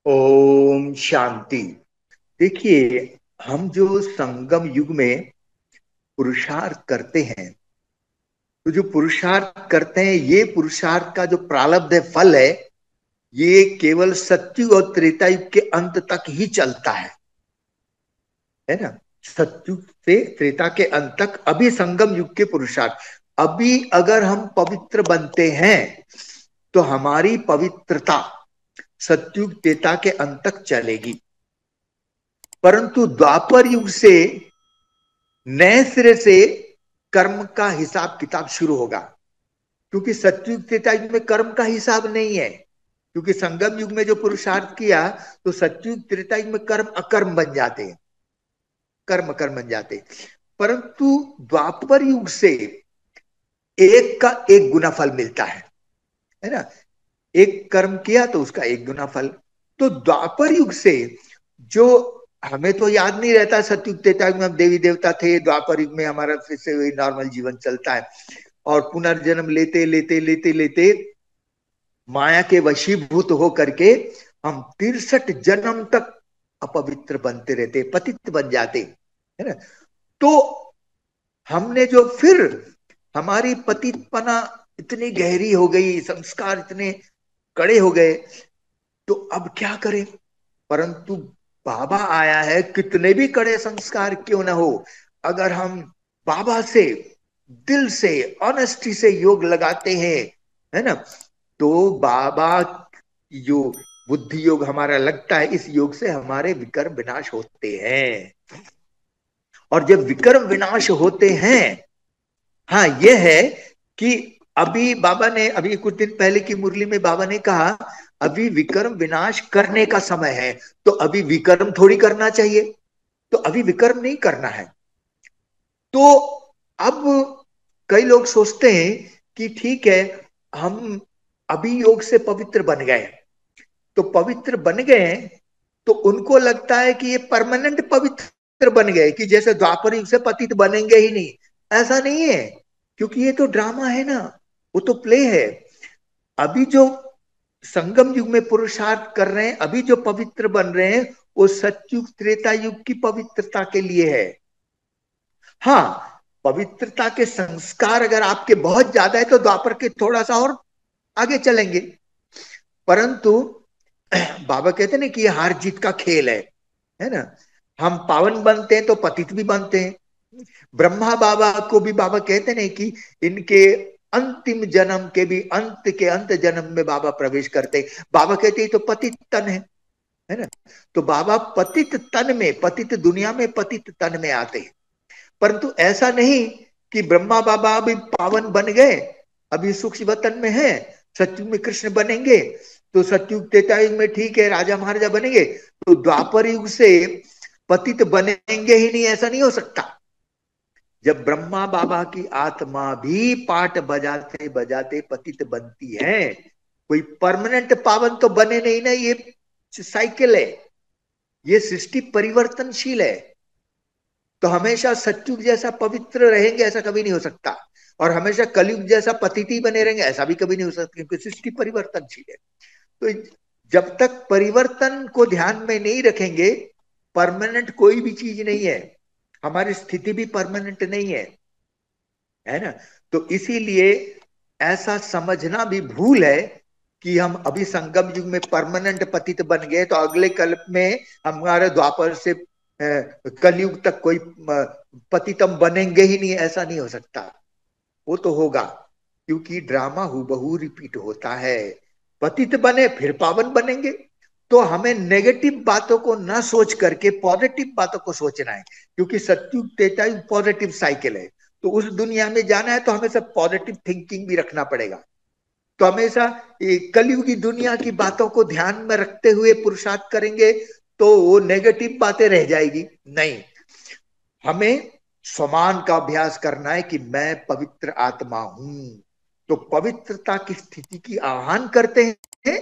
ओम शांति। देखिए, हम जो संगम युग में पुरुषार्थ करते हैं, तो जो पुरुषार्थ करते हैं, ये पुरुषार्थ का जो प्रारब्ध है, फल है, ये केवल सतयुग और त्रेता युग के अंत तक ही चलता है ना। सतयुग से त्रेता के अंत तक अभी संगम युग के पुरुषार्थ। अभी अगर हम पवित्र बनते हैं तो हमारी पवित्रता सतयुग त्रेता के अंत तक चलेगी। परंतु द्वापर युग से नए सिरे से कर्म का हिसाब किताब शुरू होगा, क्योंकि सतयुग त्रेता युग में कर्म का हिसाब नहीं है। क्योंकि संगम युग में जो पुरुषार्थ किया, तो सतयुग त्रेता युग में कर्म अकर्म बन जाते हैं, कर्म कर्म बन जाते हैं। परंतु द्वापर युग से एक का एक गुना फल मिलता है ना। एक कर्म किया तो उसका एक गुना फल। तो द्वापर युग से जो, हमें तो याद नहीं रहता सतयुग त्रेता युग में हम देवी देवता थे, द्वापर युग में हमारा फिर से वही नॉर्मल जीवन चलता है। और पुनर्जन्म लेते लेते लेते लेते माया के वशीभूत हो करके हम 63 जन्म तक अपवित्र बनते रहते, पतित बन जाते, है ना। तो हमने जो फिर, हमारी पतितपना इतनी गहरी हो गई, संस्कार इतने कड़े हो गए, तो अब क्या करें। परंतु बाबा आया है, कितने भी कड़े संस्कार क्यों ना हो, अगर हम बाबा से दिल से ऑनेस्टी से योग लगाते हैं, है ना, तो बाबा योग, बुद्धि योग हमारा लगता है, इस योग से हमारे विकर्म विनाश होते हैं। और जब विकर्म विनाश होते हैं, हाँ यह है कि अभी बाबा ने, अभी कुछ दिन पहले की मुरली में बाबा ने कहा, अभी विकर्म विनाश करने का समय है। तो अभी विकर्म थोड़ी करना चाहिए, तो अभी विकर्म नहीं करना है। तो अब कई लोग सोचते हैं कि ठीक है, हम अभी योग से पवित्र बन गए, तो पवित्र बन गए, तो उनको लगता है कि ये परमानेंट पवित्र बन गए, कि जैसे द्वापर युग से पतित बनेंगे ही नहीं। ऐसा नहीं है, क्योंकि ये तो ड्रामा है ना, वो तो प्ले है। अभी जो संगम युग में पुरुषार्थ कर रहे हैं, अभी जो पवित्र बन रहे हैं, वो सतयुग त्रेता युग की पवित्रता के लिए है। हाँ, पवित्रता के संस्कार अगर आपके बहुत ज्यादा है तो द्वापर के थोड़ा सा और आगे चलेंगे। परंतु बाबा कहते हैं ना कि ये हार जीत का खेल है ना। हम पावन बनते हैं तो पतित भी बनते हैं। ब्रह्मा बाबा को भी बाबा कहते हैं कि इनके अंतिम जन्म के भी अंत के अंत जन्म में बाबा प्रवेश करते हैं। बाबा कहते हैं तो पतित तन है ना। तो बाबा पतित तन में, पतित दुनिया में पतित तन में आते हैं। परंतु ऐसा नहीं कि ब्रह्मा बाबा अभी पावन बन गए, अभी सूक्ष्म वतन में है, सतयुग में कृष्ण बनेंगे, तो सतयुग त्रेता युग में ठीक है राजा महाराजा बनेंगे, तो द्वापर युग से पतित बनेंगे ही नहीं, ऐसा नहीं हो सकता। जब ब्रह्मा बाबा की आत्मा भी पाठ बजाते बजाते पतित बनती है, कोई परमानेंट पावन तो बने नहीं ना, ये साइकिल है, ये सृष्टि परिवर्तनशील है। तो हमेशा सतयुग जैसा पवित्र रहेंगे ऐसा कभी नहीं हो सकता, और हमेशा कलयुग जैसा पतित ही बने रहेंगे ऐसा भी कभी नहीं हो सकता, क्योंकि सृष्टि परिवर्तनशील है। तो जब तक परिवर्तन को ध्यान में नहीं रखेंगे, परमानेंट कोई भी चीज नहीं है, हमारी स्थिति भी परमानेंट नहीं है ना। तो इसीलिए ऐसा समझना भी भूल है कि हम अभी संगम युग में परमानेंट पतित बन गए तो अगले कल्प में हमारे द्वापर से कलयुग तक कोई पतितम बनेंगे ही नहीं, ऐसा नहीं हो सकता। वो तो होगा, क्योंकि ड्रामा हूबहू रिपीट होता है। पतित बने फिर पावन बनेंगे। तो हमें नेगेटिव बातों को ना सोच करके पॉजिटिव बातों को सोचना है, क्योंकि सत्युग त्रेता युग पॉजिटिव साइकिल है। तो उस दुनिया में जाना है तो हमें सब पॉजिटिव थिंकिंग भी रखना पड़ेगा। तो हमेशा कलयुग की दुनिया की बातों को ध्यान में रखते हुए पुरुषार्थ करेंगे तो वो नेगेटिव बातें रह जाएगी नहीं। हमें स्वमान का अभ्यास करना है कि मैं पवित्र आत्मा हूं। तो पवित्रता की स्थिति की आह्वान करते हैं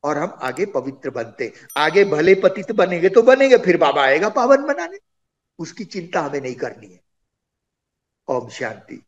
और हम आगे पवित्र बनते। आगे भले पतित बनेंगे तो बनेंगे, फिर बाबा आएगा पावन बनाने, उसकी चिंता हमें नहीं करनी है। ओम शांति।